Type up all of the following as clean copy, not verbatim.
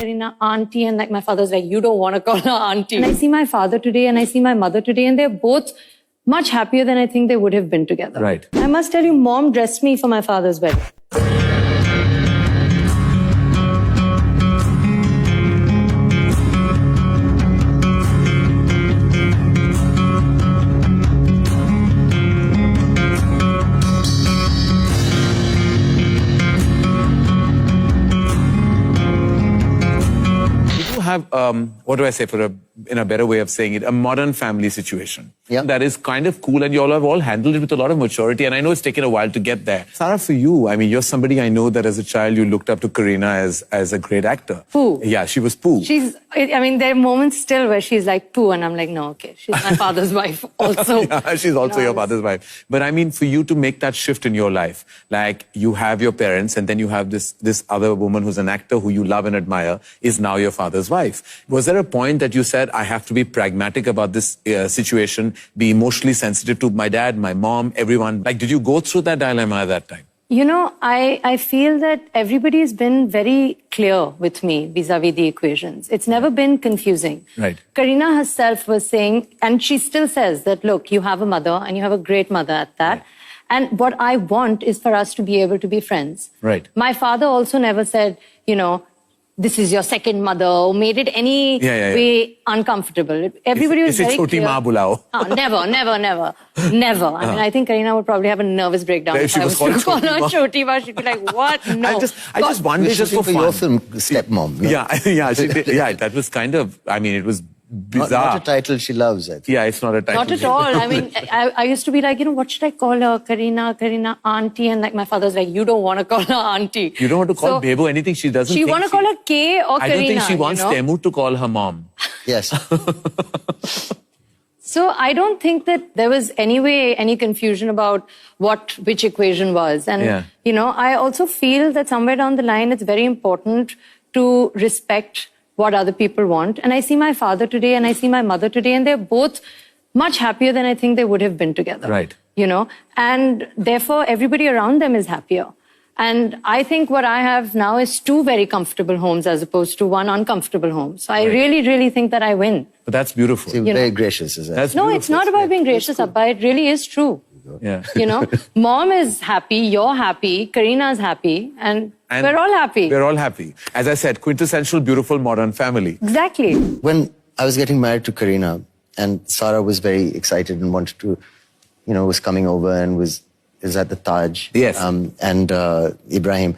Karina auntie, and like my father's like, you don't want to call her auntie. And I see my father today and I see my mother today, and they're both much happier than I think they would have been together. Right. I must tell you, mom dressed me for my father's wedding. Have what do I say, in a better way of saying it, a modern family situation. Yeah. That is kind of cool, and you all have all handled it with a lot of maturity, and I know it's taken a while to get there. Sarah, for you, I mean, you're somebody I know that as a child you looked up to Kareena as a great actor. Pooh. Yeah, she was Pooh. I mean, there are moments still where she's like Pooh, and I'm like, no, okay, she's my father's wife also. Yeah, she's also your father's wife. But I mean, for you to make that shift in your life, like you have your parents and then you have this other woman who's an actor who you love and admire is now your father's wife. Was there a point that you said, I have to be pragmatic about this situation, be emotionally sensitive to my dad, my mom, everyone? Like, did you go through that dilemma at that time? You know, I feel that everybody's been very clear with me vis-a-vis the equations. It's never been confusing. Right. Kareena herself was saying, and she still says that, look, you have a mother and you have a great mother at that. Right. And what I want is for us to be able to be friends. Right. My father also never said, you know, this is your second mother, or made it any way uncomfortable. Everybody was very clear. Choti maa bulao. Never. I mean, I think Kareena would probably have a nervous breakdown if I was to call her Choti maa. She'd be like, what? No. I just wondered, just for fun. Your film, Stepmom. No? Yeah, she did. Yeah, that was kind of, I mean, it was bizarre. Not a title she loves, I think. Yeah, it's not a title. Not at all. I mean, I used to be like, you know, what should I call her? Kareena auntie. And like my father's like, you don't want to call her auntie. You don't want to call Bebo anything she doesn't She want to call her K or Kareena. I don't think she wants Temu to call her mom. Yes. So I don't think that there was any confusion about which equation was. And, you know, I also feel that somewhere down the line, it's very important to respect what other people want. And I see my father today and I see my mother today, and they're both much happier than I think they would have been together. Right. You know, and therefore everybody around them is happier. And I think what I have now is 2 very comfortable homes as opposed to 1 uncomfortable home. So I really think that I win. But that's beautiful. So you're very gracious, is that? That's no, beautiful. It's not about being gracious, Abba. It really is true. Yeah. You know, mom is happy, you're happy, Kareena's happy, and we're all happy. We're all happy. As I said, quintessential, beautiful, modern family. Exactly. When I was getting married to Kareena, and Sarah was very excited and wanted to, you know, was coming over and was at the Taj. Yes. And Ibrahim.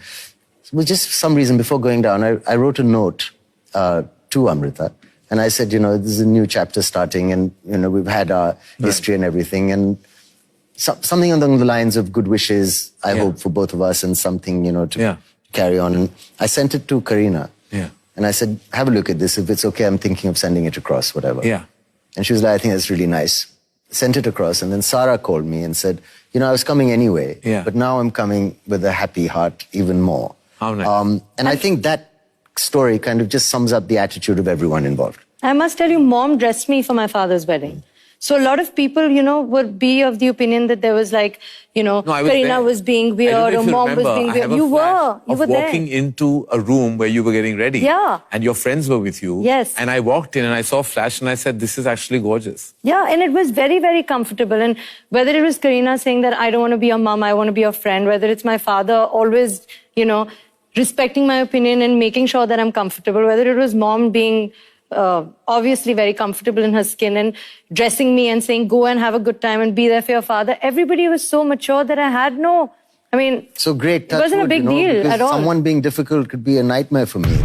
So just for some reason, before going down, I wrote a note to Amrita. And I said, you know, this is a new chapter starting, and, you know, we've had our history and everything. And something along the lines of good wishes, I hope, for both of us, and something, you know, to carry on. And I sent it to Kareena. Yeah. And I said, have a look at this. If it's okay, I'm thinking of sending it across, whatever. Yeah. And she was like, I think that's really nice. Sent it across. And then Sarah called me and said, you know, I was coming anyway. Yeah. But now I'm coming with a happy heart even more. How nice. And I think that story kind of just sums up the attitude of everyone involved. I must tell you, mom dressed me for my father's wedding. So a lot of people, you know, would be of the opinion that there was like, you know, Kareena was being weird or mom was being weird. You were there. Walking into a room where you were getting ready. Yeah. And your friends were with you. Yes. And I walked in and I saw a flash and I said, this is actually gorgeous. Yeah, and it was very comfortable. And whether it was Kareena saying that I don't want to be your mom, I want to be your friend, whether it's my father always, you know, respecting my opinion and making sure that I'm comfortable, whether it was mom being obviously very comfortable in her skin and dressing me and saying, go and have a good time and be there for your father. Everybody was so mature that I had no, I mean, so great. It wasn't a big deal at all. Someone being difficult could be a nightmare for me.